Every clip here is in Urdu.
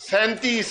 37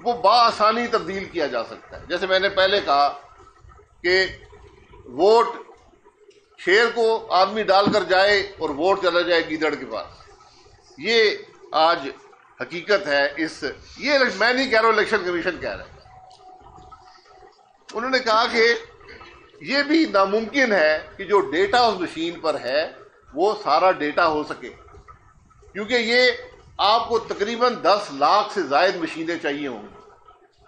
وہ بآسانی تبدیل کیا جا سکتا ہے. جیسے میں نے پہلے کہا کہ ووٹ شیر کو آدمی ڈال کر جائے اور ووٹ چلا جائے گیدڑ کے پاس. یہ آج حقیقت ہے. یہ میں نہیں کہہ رہا ہوں، الیکشن کمیشن کہہ رہا ہے. انہوں نے کہا کہ یہ بھی ناممکن ہے کہ جو ڈیٹا اس مشین پر ہے وہ سارا ڈیٹا ہو سکے، کیونکہ یہ آپ کو تقریباً 10 لاکھ سے زائد مشینیں چاہیے ہوں گی.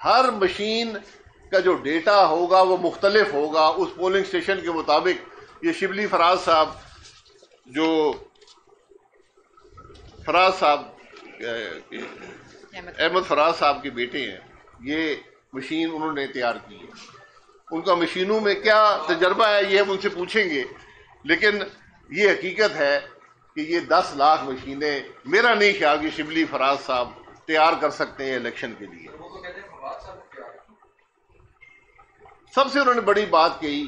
ہر مشین کا جو ڈیٹا ہوگا وہ مختلف ہوگا اس پولنگ اسٹیشن کے مطابق. یہ شبلی فراز صاحب، جو فراز صاحب احمد فراز صاحب کے بیٹے ہیں، یہ مشین انہوں نے تیار کی ہے. ان کا مشینوں میں کیا تجربہ ہے یہ ہم ان سے پوچھیں گے، لیکن یہ حقیقت ہے کہ یہ 10 لاکھ مشینیں میرا نہیں خیال کہ شبلی فراز صاحب تیار کر سکتے ہیں الیکشن کے لیے. سب سے انہوں نے بڑی بات کہی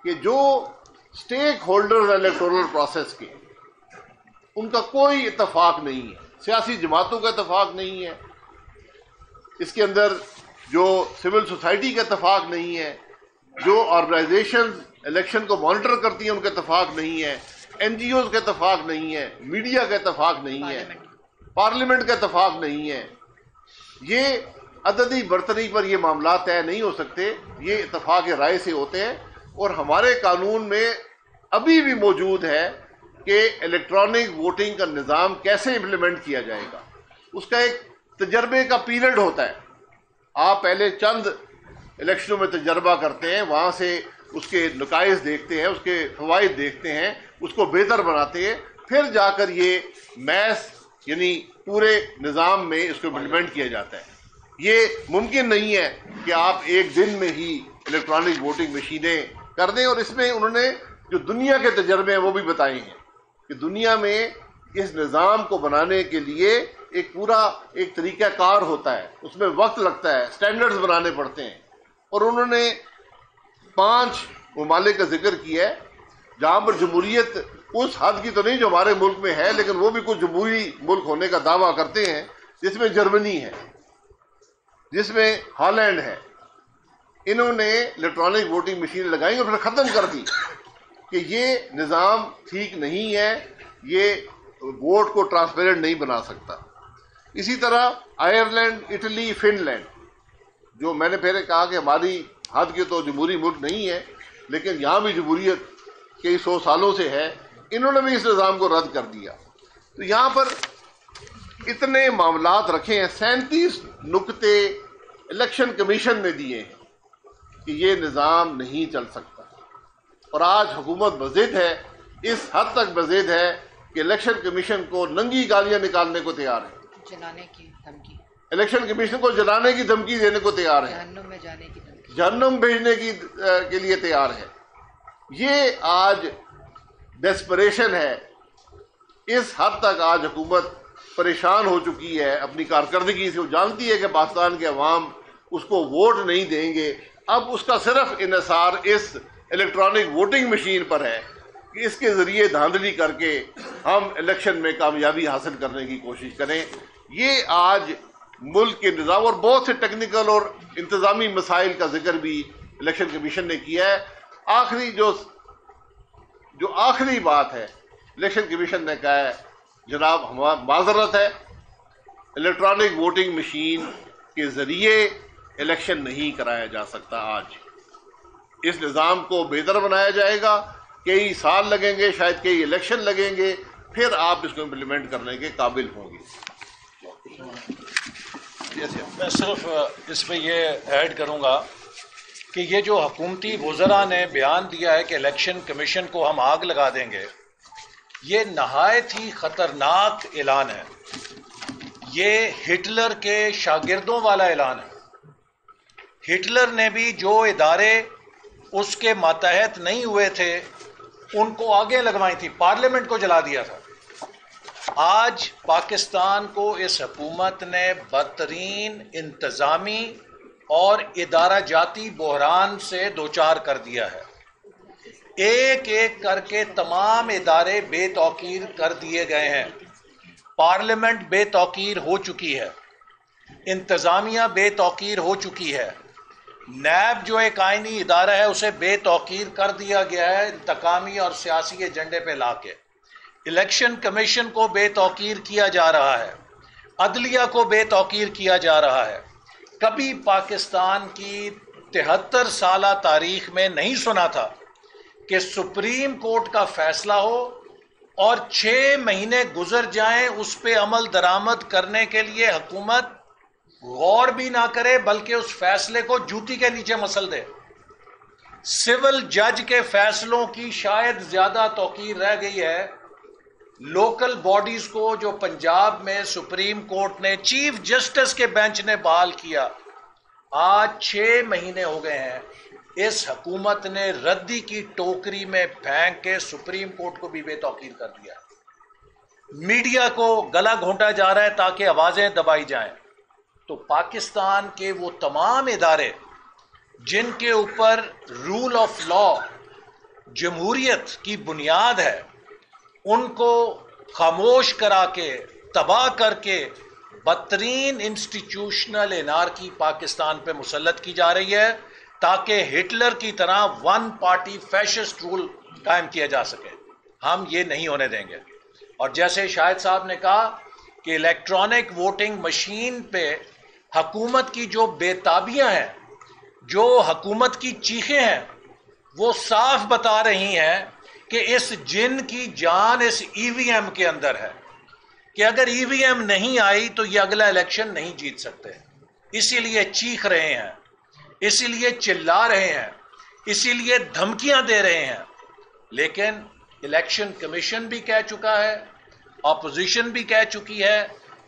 کہ جو سٹیک ہولڈرز الیکٹورل پروسیس کے، ان کا کوئی اتفاق نہیں ہے. سیاسی جماعتوں کا اتفاق نہیں ہے، اس کے اندر جو سول سوسائٹی کا اتفاق نہیں ہے، جو آرگنائزیشن الیکشن کو مانیٹر کرتی ہیں ان کا اتفاق نہیں ہے، این جی اوز کا اتفاق نہیں ہے، میڈیا کا اتفاق نہیں ہے، پارلیمنٹ کا اتفاق نہیں ہے. یہ عددی برتری پر یہ معاملات طے نہیں ہو سکتے، یہ اتفاق رائے سے ہوتے ہیں. اور ہمارے قانون میں ابھی بھی موجود ہے کہ الیکٹرانک ووٹنگ کا نظام کیسے امپلیمنٹ کیا جائے گا. اس کا ایک تجربے کا پیریڈ ہوتا ہے. آپ پہلے چند الیکشنوں میں تجربہ کرتے ہیں، وہاں سے اس کے نقائص دیکھتے ہیں، اس کے فوائد دیکھتے ہیں، اس کو بہتر بناتے ہیں، پھر جا کر یہ میس یعنی پورے نظام میں اس کو امپلیمنٹ کیا جاتا ہے. یہ ممکن نہیں ہے کہ آپ ایک دن میں ہی الیکٹرانک ووٹنگ مشینیں کر دیں. اور اس میں انہوں نے جو دنیا کے تجربے ہیں وہ بھی بتائے ہیں کہ دنیا میں اس نظام کو بنانے کے لیے ایک پورا ایک طریقہ کار ہوتا ہے، اس میں وقت لگتا ہے، سٹینڈرڈز بنانے پڑتے ہیں. اور انہوں نے 5 ممالک کا ذکر کیا ہے جہاں پر جمہوریت اس حد کی تو نہیں جو ہمارے ملک میں ہے، لیکن وہ بھی کچھ جمہوری ملک ہونے کا دعویٰ کرتے ہیں، جس میں جرمنی ہے، جس میں ہالینڈ ہے. انہوں نے الیکٹرانک ووٹنگ مشین لگائی اور پھر ختم کر دی کہ یہ نظام ٹھیک نہیں ہے، یہ ووٹ کو ٹرانسپیرنٹ نہیں بنا سکتا. اسی طرح آئرلینڈ، اٹلی، فن لینڈ، جو میں نے پہلے کہا کہ ہماری حد کے تو جمہوری ملک نہیں ہے، لیکن یہاں بھی جمہوریت کئی 100 سالوں سے ہے، انہوں نے بھی اس نظام کو رد کر دیا. تو یہاں پر اتنے معاملات رکھے ہیں، 37 نکتے الیکشن کمیشن نے دیے ہیں کہ یہ نظام نہیں چل سکتا. اور آج حکومت بضد ہے، اس حد تک بضد ہے کہ الیکشن کمیشن کو ننگی گالیاں نکالنے کو تیار ہے، جلانے کی دھمکی، الیکشن کمیشن کو جلانے کی دھمکی دینے کو تیار ہے، جہنم میں جانے کی دھمکی، جہنم بھیجنے کے لیے تیار ہے. یہ آج ڈیسپریشن ہے. اس حد تک آج حکومت پریشان ہو چکی ہے اپنی کارکردگی سے. وہ جانتی ہے کہ پاکستان کے عوام اس کو ووٹ نہیں دیں گے. اب اس کا صرف انحصار اس الیکٹرانک ووٹنگ مشین پر ہے کہ اس کے ذریعے دھاندلی کر کے ہم الیکشن میں کامیابی حاصل کرنے کی کوشش کریں. یہ آج ملک کے نظام اور بہت سے ٹیکنیکل اور انتظامی مسائل کا ذکر بھی الیکشن کمیشن نے کیا ہے. آخری جو آخری بات ہے، الیکشن کمیشن نے کہا ہے جناب معذرت ہے، الیکٹرانک ووٹنگ مشین کے ذریعے الیکشن نہیں کرایا جا سکتا. آج اس نظام کو بہتر بنایا جائے گا، کئی سال لگیں گے، شاید کئی الیکشن لگیں گے، پھر آپ اس کو امپلیمنٹ کرنے کے قابل ہوں گے. میں صرف اس میں یہ ایڈ کروں گا کہ یہ جو حکومتی وزراء نے بیان دیا ہے کہ الیکشن کمیشن کو ہم آگ لگا دیں گے، یہ نہایت ہی خطرناک اعلان ہے. یہ ہٹلر کے شاگردوں والا اعلان ہے. ہٹلر نے بھی جو ادارے اس کے ماتحت نہیں ہوئے تھے ان کو آگے لگوائی تھی، پارلیمنٹ کو جلا دیا تھا. آج پاکستان کو اس حکومت نے بدترین انتظامی اور ادارہ جاتی بحران سے دوچار کر دیا ہے. ایک ایک کر کے تمام ادارے بے توقیر کر دیے گئے ہیں. پارلیمنٹ بے توقیر ہو چکی ہے. انتظامیہ بے توقیر ہو چکی ہے، نیب جو ایک آئینی ادارہ ہے اسے بے توقیر کر دیا گیا ہے انتقامی اور سیاسی ایجنڈے پہ لا کے، الیکشن کمیشن کو بے توقیر کیا جا رہا ہے، عدلیہ کو بے توقیر کیا جا رہا ہے۔ کبھی پاکستان کی 73 سالہ تاریخ میں نہیں سنا تھا کہ سپریم کورٹ کا فیصلہ ہو اور 6 مہینے گزر جائیں اس پہ عمل درآمد کرنے کے لیے حکومت غور بھی نہ کرے بلکہ اس فیصلے کو جوتی کے نیچے مسل دے۔ سول جج کے فیصلوں کی شاید زیادہ توقیر رہ گئی ہے لوکل باڈیز کو جو پنجاب میں سپریم کورٹ نے چیف جسٹس کے بینچ نے بحال کیا۔ آج 6 مہینے ہو گئے ہیں، اس حکومت نے ردی کی ٹوکری میں پھینک کے سپریم کورٹ کو بھی بے توقیر کر دیا۔ میڈیا کو گلا گھونٹا جا رہا ہے تاکہ آوازیں دبائی جائیں۔ تو پاکستان کے وہ تمام ادارے جن کے اوپر رول آف لا، جمہوریت کی بنیاد ہے، ان کو خاموش کرا کے، تباہ کر کے بدترین انسٹیٹیوشنل انارکی پاکستان پہ مسلط کی جا رہی ہے تاکہ ہٹلر کی طرح ون پارٹی فیشسٹ رول قائم کیا جا سکے۔ ہم یہ نہیں ہونے دیں گے۔ اور جیسے شاہد صاحب نے کہا کہ الیکٹرانک ووٹنگ مشین پہ حکومت کی جو بے تابیاں ہیں، جو حکومت کی چیخیں ہیں، وہ صاف بتا رہی ہیں کہ اس جن کی جان اس ای وی ایم کے اندر ہے کہ اگر ای وی ایم نہیں آئی تو یہ اگلا الیکشن نہیں جیت سکتے۔ اسی لیے چیخ رہے ہیں، اسی لیے چلا رہے ہیں، اسی لیے دھمکیاں دے رہے ہیں۔ لیکن الیکشن کمیشن بھی کہہ چکا ہے، اپوزیشن بھی کہہ چکی ہے،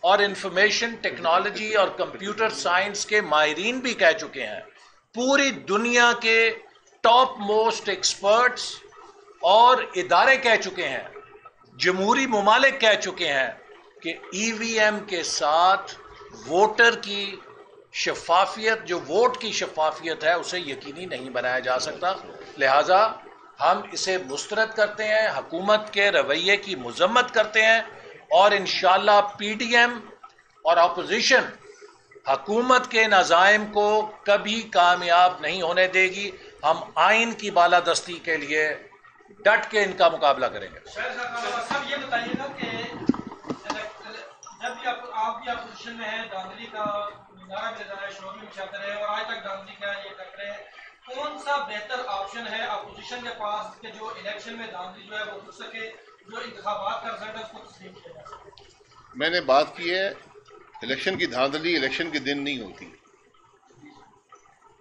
اور انفارمیشن ٹیکنالوجی اور کمپیوٹر سائنس کے ماہرین بھی کہہ چکے ہیں، پوری دنیا کے ٹاپ موسٹ ایکسپرٹس اور ادارے کہہ چکے ہیں، جمہوری ممالک کہہ چکے ہیں کہ ای وی ایم کے ساتھ ووٹر کی شفافیت، جو ووٹ کی شفافیت ہے، اسے یقینی نہیں بنایا جا سکتا۔ لہٰذا ہم اسے مسترد کرتے ہیں، حکومت کے رویے کی مذمت کرتے ہیں، اور انشاءاللہ پی ڈی ایم اور اپوزیشن حکومت کے نظائم کو کبھی کامیاب نہیں ہونے دے گی۔ ہم آئین کی بالادستی کے لیے ڈٹ کے ان کا مقابلہ کریں گے۔ صاحب یہ بتائیے گا کہ جب بھی آپ بھی اپوزیشن میں ہیں، دھاندلی کا نعرہ بھی لگا رہے ہیں، شور بھی مچاتے رہے اور آج تک دھاندلی کا یہ کر رہے ہیں، کون سا بہتر آپشن ہے اپوزیشن کے پاس کہ جو الیکشن میں دھاندلی جو ہے وہ رک سکے، جو انتخابات کا رزلٹ ہے اس کو تسلیم کیا جا سکے؟ میں نے بات کی ہے، الیکشن کی دھاندلی الیکشن کے دن نہیں ہوتی،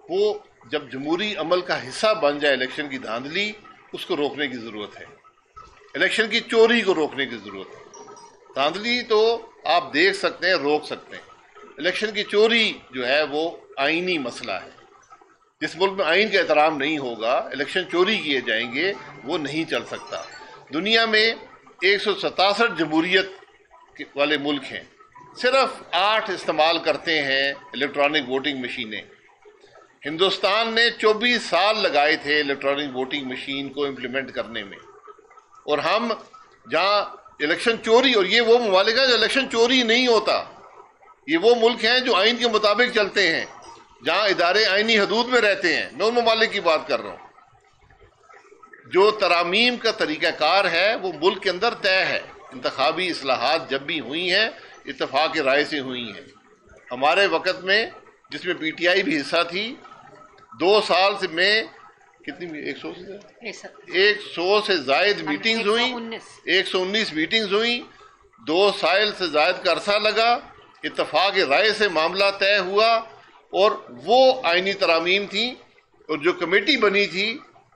وہ جب جمہوری عمل کا حصہ بن جائے الیکشن کی دھاندلی، اس کو روکنے کی ضرورت ہے، الیکشن کی چوری کو روکنے کی ضرورت ہے۔ دھاندلی تو آپ دیکھ سکتے ہیں، روک سکتے ہیں، الیکشن کی چوری جو ہے وہ آئینی مسئلہ ہے۔ جس ملک میں آئین کا احترام نہیں ہوگا، الیکشن چوری کیے جائیں گے، وہ نہیں چل سکتا۔ دنیا میں 167 جمہوریت والے ملک ہیں، صرف 8 استعمال کرتے ہیں الیکٹرانک ووٹنگ مشینیں۔ ہندوستان نے 24 سال لگائے تھے الیکٹرانک ووٹنگ مشین کو امپلیمنٹ کرنے میں، اور ہم جہاں الیکشن چوری، اور یہ وہ ممالک ہیں جو الیکشن چوری نہیں ہوتا، یہ وہ ملک ہیں جو آئین کے مطابق چلتے ہیں، جہاں ادارے آئینی حدود میں رہتے ہیں۔ میں ان ممالک کی بات کر رہا ہوں۔ جو ترامیم کا طریقہ کار ہے وہ ملک کے اندر طے ہے۔ انتخابی اصلاحات جب بھی ہوئی ہیں، اتفاق رائے سے ہوئی ہیں۔ ہمارے وقت میں، جس میں پی ٹی آئی بھی حصہ تھی، 2 سال سے میں کتنی 100 سے زائد میٹنگز ہوئیں، 119 میٹنگز ہوئیں، 2 سال سے زائد کا عرصہ لگا، اتفاق رائے سے معاملہ طے ہوا، اور وہ آئینی ترامیم تھیں، اور جو کمیٹی بنی تھی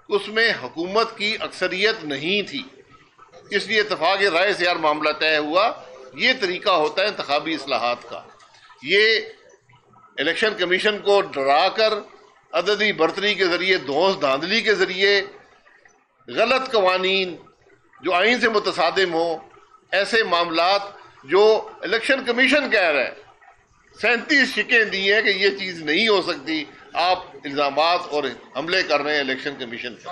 اس میں حکومت کی اکثریت نہیں تھی، اس لیے اتفاق رائے سے یار معاملہ طے ہوا۔ یہ طریقہ ہوتا ہے انتخابی اصلاحات کا۔ یہ الیکشن کمیشن کو ڈرا کر، عددی برتری کے ذریعے، دھونس دھاندلی کے ذریعے، غلط قوانین جو آئین سے متصادم ہوں، ایسے معاملات جو الیکشن کمیشن کہہ رہا ہے، 37 شکیں دی ہیں کہ یہ چیز نہیں ہو سکتی، آپ الزامات اور حملے کر رہے ہیں الیکشن کمیشن پر۔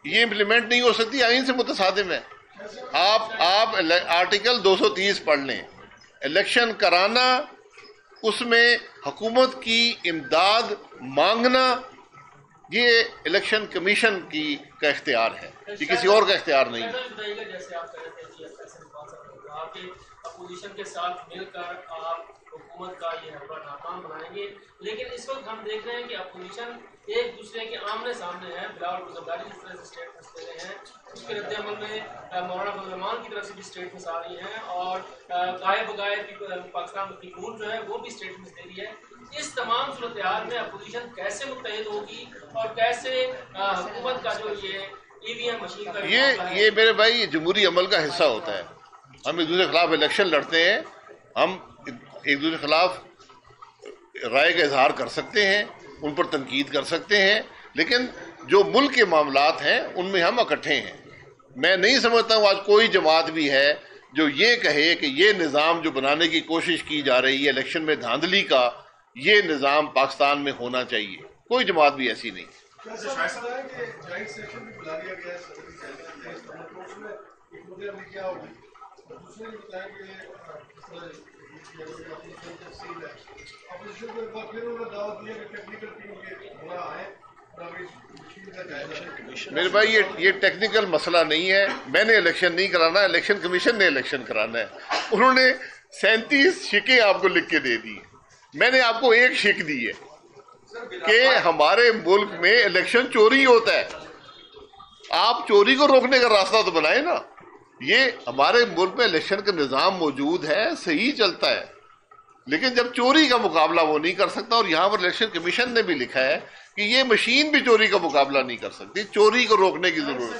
یہ امپلیمنٹ نہیں ہو سکتی، آئین سے متصادم ہے۔ آپ آرٹیکل 230 پڑھ لیں. الیکشن کرانا، اس میں حکومت کی امداد مانگنا، یہ الیکشن کمیشن کا اختیار ہے، یہ کسی اور کا اختیار نہیں ہے. جیسے آپ کہہ رہے تھے آپ کے اپوزیشن کے ساتھ مل کر آپ حکومت کا یہ حلقہ ناکام بنائیں گے، لیکن اس وقت ہم دیکھ رہے ہیں کہ اپوزیشن ایک دوسرے کے آمنے سامنے ہے. بلاول بزرداری جس طرح سے اسٹیٹمنٹس دے رہے ہیں، اس کے رد عمل میں مولانا فضل الرحمان کی طرف سے بھی اسٹیٹمنٹس آ رہی ہیں، اور گائے بگائے پاکستان کی خون جو ہے وہ بھی اسٹیٹمنٹس دے رہی ہے. اس تمام صورتحال میں اپوزیشن کیسے متحد ہوگی اور کیسے حکومت کا جو یہ EVM مشین کا یہ میرے بھائی جمہوری عمل کا حصہ ہوتا ہے. ہم ایک دوسرے کے خلاف الیکشن لڑتے ہیں، ہم ایک دوسرے کے خلاف رائے کا اظہار کر سکتے ہیں، ان پر تنقید کر سکتے ہیں، لیکن جو ملک کے معاملات ہیں ان میں ہم اکٹھے ہیں. میں نہیں سمجھتا ہوں آج کوئی جماعت بھی ہے جو یہ کہے کہ یہ نظام جو بنانے کی کوشش کی جا رہی ہے الیکشن میں دھاندلی کا، یہ نظام پاکستان میں ہونا چاہیے. کوئی جماعت بھی ایسی نہیں. میرے بھائی یہ ٹیکنیکل مسئلہ نہیں ہے. میں نے الیکشن نہیں کرانا، الیکشن کمیشن نے الیکشن کرانا ہے. انہوں نے 37 شکیں آپ کو لکھ کے دے دی. میں نے آپ کو ایک شک دی ہے کہ ہمارے ملک میں الیکشن چوری ہوتا ہے. آپ چوری کو روکنے کا راستہ تو بنائیں نا. یہ ہمارے ملک میں الیکشن کا نظام موجود ہے، صحیح چلتا ہے، لیکن جب چوری کا مقابلہ وہ نہیں کر سکتا، اور یہاں پر الیکشن کمیشن نے بھی لکھا ہے کہ یہ مشین بھی چوری کا مقابلہ نہیں کر سکتی، چوری کو روکنے کی ضرورت ہے.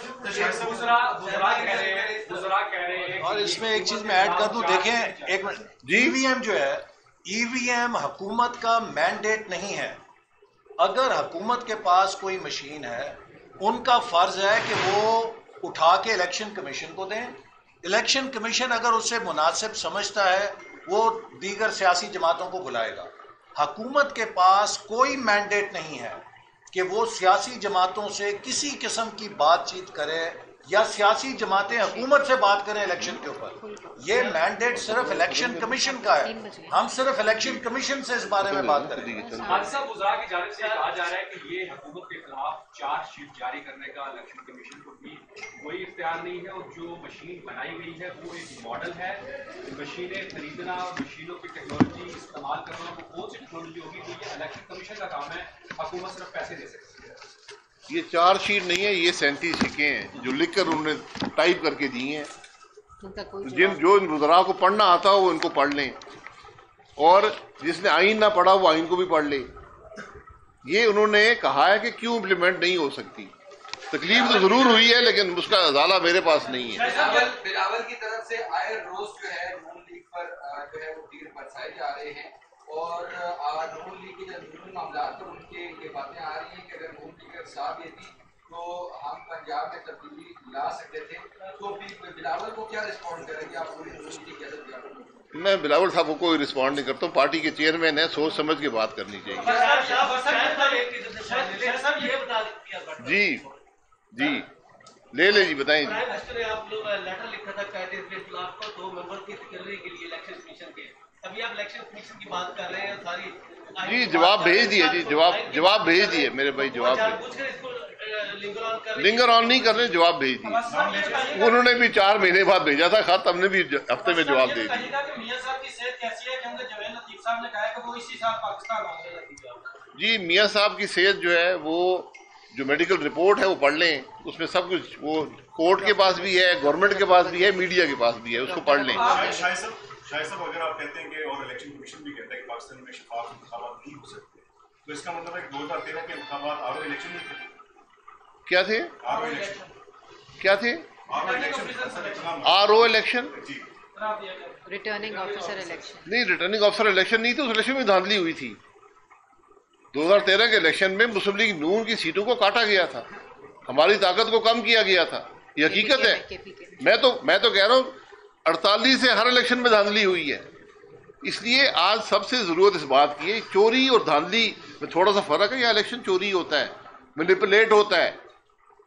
اور اس میں ایک چیز میں ایڈ کر دوں، دیکھیں ایک منٹ، EVM جو ہے، EVM حکومت کا مینڈیٹ نہیں ہے. اگر حکومت کے پاس کوئی مشین ہے، ان کا فرض ہے کہ وہ اٹھا کے الیکشن کمیشن کو دیں. الیکشن کمیشن اگر اسے مناسب سمجھتا ہے وہ دیگر سیاسی جماعتوں کو بلائے گا. حکومت کے پاس کوئی مینڈیٹ نہیں ہے کہ وہ سیاسی جماعتوں سے کسی قسم کی بات چیت کرے یا سیاسی جماعتیں حکومت سے بات کریں الیکشن کے اوپر. یہ مینڈیٹ صرف الیکشن کمیشن کا ہے. ہم صرف الیکشن کمیشن سے اس بارے میں بات کریں گے. حادثہ وزراء کی جانب سے کہا جا رہا ہے کہ یہ حکومت کے خلاف چارج شیٹ جاری کرنے کا الیکشن کمیشن کو بھی کوئی اختیار نہیں ہے، اور جو مشین بنائی گئی ہے وہ ایک ماڈل ہے. مشینیں خریدنا اور مشینوں کی ٹیکنالوجی استعمال کرنا وہ کون سی ٹیکنالوجی ہوگی؟ تو یہ الیکشن کمیشن کا کام ہے، حکومت صرف پیسے دے سکتی ہے. یہ 4 شیٹ نہیں ہے، یہ 37 شکیں ہیں جو لکھ کر انہوں نے ٹائپ کر کے دی ہیں. جو ان وزراء کو پڑھنا آتا ہو وہ ان کو پڑھ لیں، اور جس نے آئین نہ پڑھا وہ آئین کو بھی پڑھ لے. یہ انہوں نے کہا ہے کہ کیوں امپلیمنٹ نہیں ہو سکتی. تکلیف تو ضرور ہوئی ہے لیکن اس کا ازالہ میرے پاس نہیں ہے. بلاول کی طرف سے آئے روز جو ہے نون لیگ پر جو ہے وہ تیر برسائے جا رہے ہیں، اور نون لیگ کے جو اندرونی معاملات پر ان کے یہ باتیں آ رہی ہیں کہ اگر نون لیگ صاحب یہ تھی تو ہم پنجاب میں تبدیلی لا سکتے تھے. تو بلاول کو کیا رسپونڈ کریں گے آپ پوری نون لیگ کی اجازت دیا؟ میں بلاول صاحب کو کوئی رسپونڈ نہیں کرتا ہوں. پارٹی کے چیئرمین ہیں، سوچ سمجھ کے بات کرنی چاہیے. جی لے جی بتائیں جی. آپ لوگ لیٹر لکھا تھا قائد اختلاف کو 2 ممبر کی تقرری کے لیے الیکشن کمیشن کے. ابھی آپ الیکشن کمیشن کی بات کر رہے ہیں ساری. جی جواب بھیج دیے. جی جواب بھیج دیے میرے بھائی. جواب لنگر آن نہیں کر رہے، جواب بھیج دیے. انہوں نے بھی 4 مہینے بعد بھیجا تھا خط، ہم نے بھی ہفتے میں جواب دے دیا. جی میاں صاحب کی صحت جو ہے وہ جو میڈیکل رپورٹ ہے وہ پڑھ لیں، اس میں سب کچھ وہ کورٹ کے پاس بھی ہے، گورنمنٹ کے پاس بھی ہے، میڈیا کے پاس بھی ہے، اس کو پڑھ لیں. شاہد صاحب اگر آپ کہتے ہیں کہ اور الیکشن کمیشن بھی کہتا ہے کہ پاکستان میں شفاف انتخابات نہیں ہو سکتے، تو اس کا مطلب ہے کہ 2013 کے انتخابات آر او الیکشن نہیں تھے. کیا تھے؟ R O election. کیا تھے؟ R O election. جی ریٹرننگ آفیسر الیکشن نہیں، ریٹرننگ آفیسر الیکشن نہیں تھی. اس الیکشن میں دھاندلی ہوئی تھی. 2013 کے الیکشن میں مسلم لیگ نون کی سیٹوں کو کاٹا گیا تھا، ہماری طاقت کو کم کیا گیا تھا. یہ حقیقت ہے. میں تو کہہ رہا ہوں 48 سے ہر الیکشن میں دھاندلی ہوئی ہے. اس لیے آج سب سے ضرورت اس بات کی ہے، چوری اور دھاندلی میں تھوڑا سا فرق ہے. یہ الیکشن چوری ہوتا ہے، مینیپولیٹ ہوتا ہے،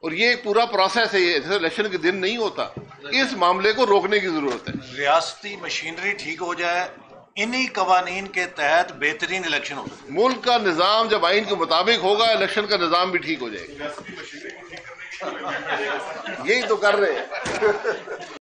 اور یہ ایک پورا پروسیس ہے، یہ الیکشن کے دن نہیں ہوتا. اس معاملے کو روکنے کی ضرورت ہے. ریاستی مشینری ٹھیک ہو جائے، انہی قوانین کے تحت بہترین الیکشن ہو سکے. ملک کا نظام جب آئین کے مطابق ہوگا، الیکشن کا نظام بھی ٹھیک ہو جائے گا. یہی تو کر رہے ہیں.